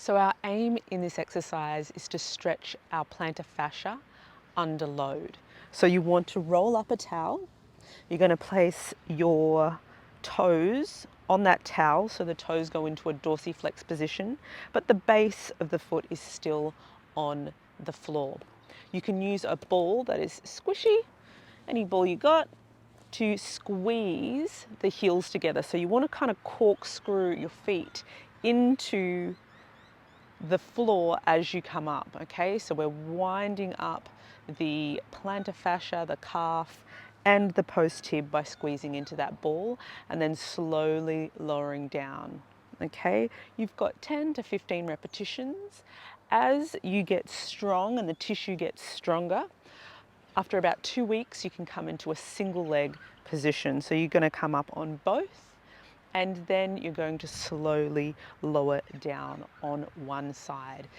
So our aim in this exercise is to stretch our plantar fascia under load. So you want to roll up a towel. You're going to place your toes on that towel so the toes go into a dorsiflex position, but the base of the foot is still on the floor. You can use a ball that is squishy, any ball you got, to squeeze the heels together. So you want to kind of corkscrew your feet into the floor as you come up, okay? So we're winding up the plantar fascia, the calf, and the post tib by squeezing into that ball and then slowly lowering down, okay? You've got 10 to 15 repetitions. As you get strong and the tissue gets stronger, after about 2 weeks, you can come into a single leg position. So you're going to come up on both, and then you're going to slowly lower down on one side.